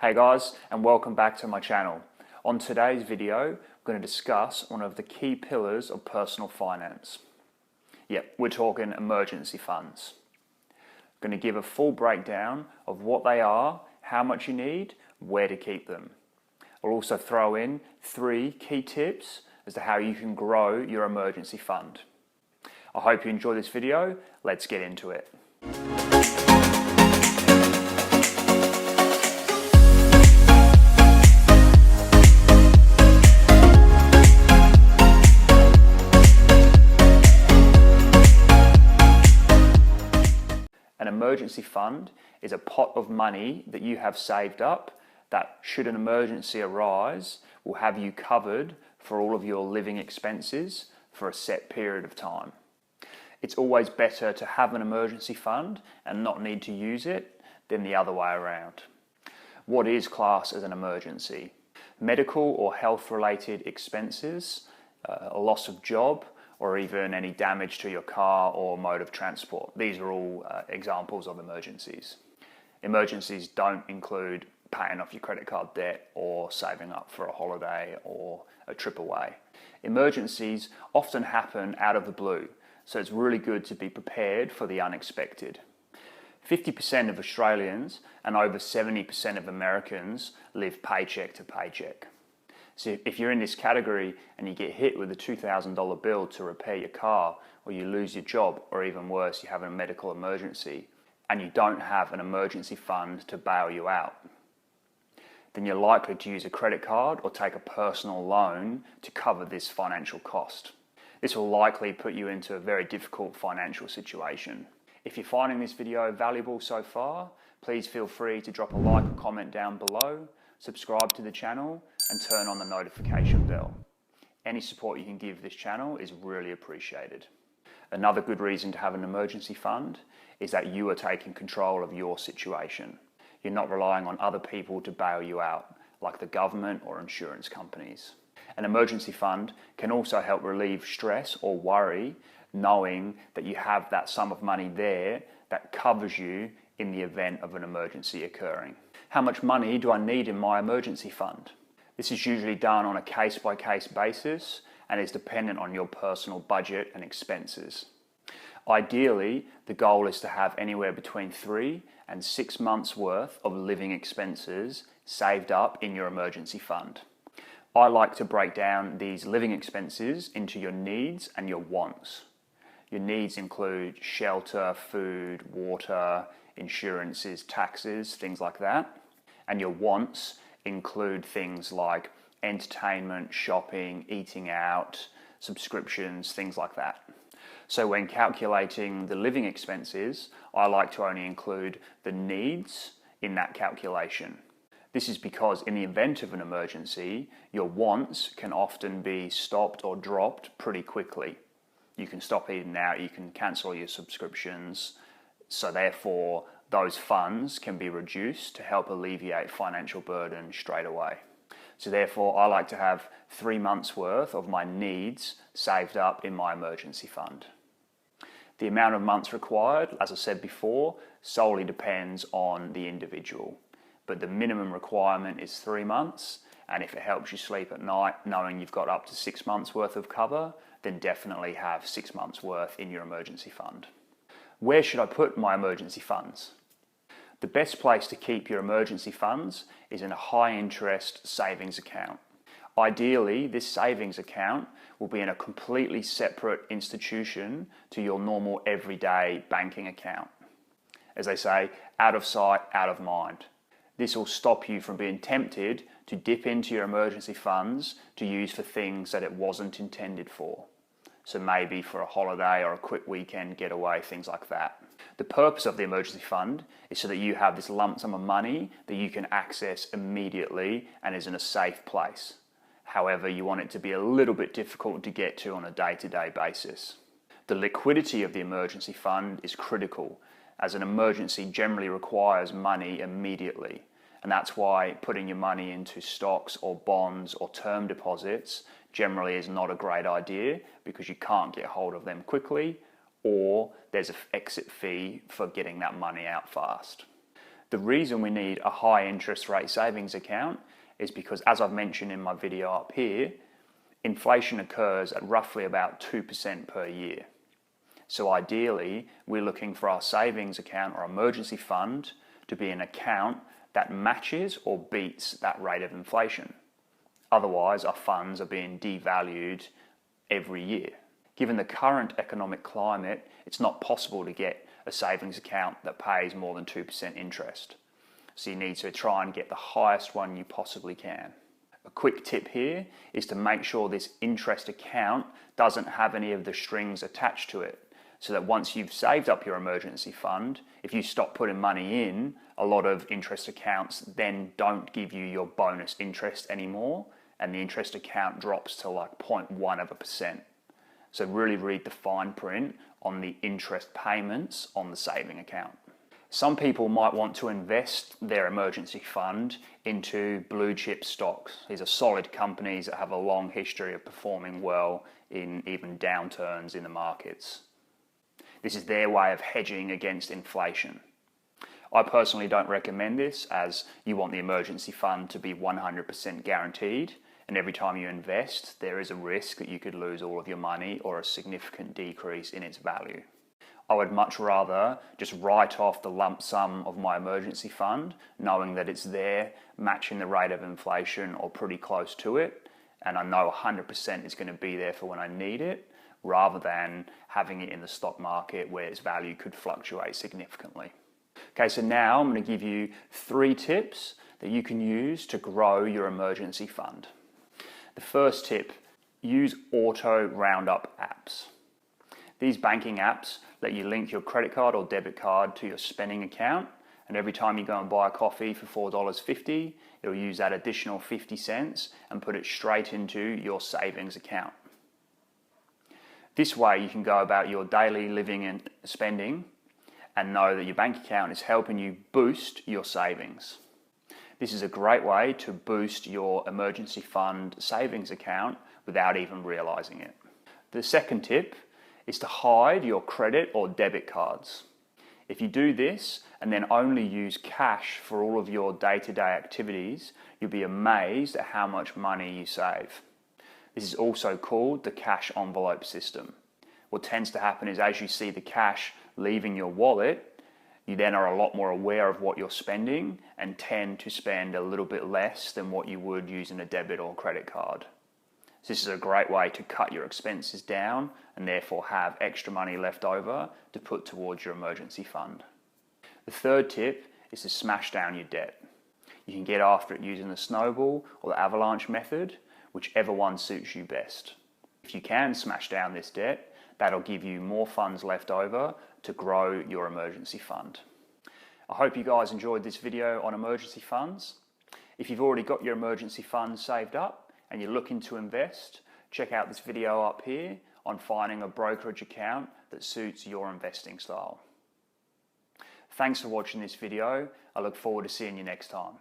Hey guys, and welcome back to my channel. On today's video, I'm going to discuss one of the key pillars of personal finance. Yep, we're talking emergency funds. I'm going to give a full breakdown of what they are, how much you need, where to keep them. I'll also throw in 3 key tips as to how you can grow your emergency fund. I hope you enjoy this video. Let's get into it. An emergency fund is a pot of money that you have saved up that, should an emergency arise, will have you covered for all of your living expenses for a set period of time. It's always better to have an emergency fund and not need to use it than the other way around. What is classed as an emergency? Medical or health related expenses, a loss of job, or even any damage to your car or mode of transport. These are all examples of emergencies. Emergencies don't include paying off your credit card debt or saving up for a holiday or a trip away. Emergencies often happen out of the blue, so it's really good to be prepared for the unexpected. 50% of Australians and over 70% of Americans live paycheck to paycheck. So if you're in this category and you get hit with a $2,000 bill to repair your car, or you lose your job, or even worse, you have a medical emergency, and you don't have an emergency fund to bail you out, then you're likely to use a credit card or take a personal loan to cover this financial cost. This will likely put you into a very difficult financial situation. If you're finding this video valuable so far, please feel free to drop a like or comment down below, subscribe to the channel, and turn on the notification bell. Any support you can give this channel is really appreciated. Another good reason to have an emergency fund is that you are taking control of your situation. You're not relying on other people to bail you out, like the government or insurance companies. An emergency fund can also help relieve stress or worry, knowing that you have that sum of money there that covers you in the event of an emergency occurring. How much money do I need in my emergency fund? This is usually done on a case-by-case basis and is dependent on your personal budget and expenses. Ideally, the goal is to have anywhere between 3 and 6 months worth of living expenses saved up in your emergency fund. I like to break down these living expenses into your needs and your wants. Your needs include shelter, food, water, insurances, taxes, things like that. And your wants include things like entertainment, shopping, eating out, subscriptions, things like that. So when calculating the living expenses, I like to only include the needs in that calculation. This is because in the event of an emergency, your wants can often be stopped or dropped pretty quickly. You can stop eating out, you can cancel your subscriptions, so therefore those funds can be reduced to help alleviate financial burden straight away. So therefore I like to have 3 months worth of my needs saved up in my emergency fund. The amount of months required, as I said before, solely depends on the individual. But the minimum requirement is 3 months, and if it helps you sleep at night knowing you've got up to 6 months worth of cover, then definitely have 6 months worth in your emergency fund. Where should I put my emergency funds? The best place to keep your emergency funds is in a high interest savings account. Ideally, this savings account will be in a completely separate institution to your normal everyday banking account. As they say, out of sight, out of mind. This will stop you from being tempted to dip into your emergency funds to use for things that it wasn't intended for. So maybe for a holiday or a quick weekend getaway, things like that. The purpose of the emergency fund is so that you have this lump sum of money that you can access immediately and is in a safe place. However, you want it to be a little bit difficult to get to on a day-to-day basis. The liquidity of the emergency fund is critical, as an emergency generally requires money immediately. And that's why putting your money into stocks or bonds or term deposits generally is not a great idea, because you can't get hold of them quickly, or there's an exit fee for getting that money out fast. The reason we need a high interest rate savings account is because, as I've mentioned in my video up here, inflation occurs at roughly about 2% per year. So ideally, we're looking for our savings account or emergency fund to be an account that matches or beats that rate of inflation. Otherwise, our funds are being devalued every year. Given the current economic climate, it's not possible to get a savings account that pays more than 2% interest. So you need to try and get the highest one you possibly can. A quick tip here is to make sure this interest account doesn't have any of the strings attached to it, so that once you've saved up your emergency fund, if you stop putting money in, a lot of interest accounts then don't give you your bonus interest anymore, and the interest account drops to like 0.1%. So really read the fine print on the interest payments on the saving account. Some people might want to invest their emergency fund into blue chip stocks. These are solid companies that have a long history of performing well in even downturns in the markets. This is their way of hedging against inflation. I personally don't recommend this, as you want the emergency fund to be 100% guaranteed, and every time you invest, there is a risk that you could lose all of your money or a significant decrease in its value. I would much rather just write off the lump sum of my emergency fund, knowing that it's there, matching the rate of inflation or pretty close to it, and I know 100% it's going to be there for when I need it, rather than having it in the stock market where its value could fluctuate significantly. Okay, so now I'm going to give you 3 tips that you can use to grow your emergency fund. The first tip, use auto roundup apps. These banking apps let you link your credit card or debit card to your spending account, and every time you go and buy a coffee for $4.50, it'll use that additional 50 cents and put it straight into your savings account. This way you can go about your daily living and spending and know that your bank account is helping you boost your savings. This is a great way to boost your emergency fund savings account without even realizing it. The second tip is to hide your credit or debit cards. If you do this and then only use cash for all of your day-to-day activities, you'll be amazed at how much money you save. This is also called the cash envelope system. What tends to happen is, as you see the cash leaving your wallet, you then are a lot more aware of what you're spending and tend to spend a little bit less than what you would using a debit or credit card. So this is a great way to cut your expenses down and therefore have extra money left over to put towards your emergency fund. The third tip is to smash down your debt. You can get after it using the snowball or the avalanche method, whichever one suits you best. If you can smash down this debt, that'll give you more funds left over to grow your emergency fund. I hope you guys enjoyed this video on emergency funds. If you've already got your emergency funds saved up and you're looking to invest, check out this video up here on finding a brokerage account that suits your investing style. Thanks for watching this video. I look forward to seeing you next time.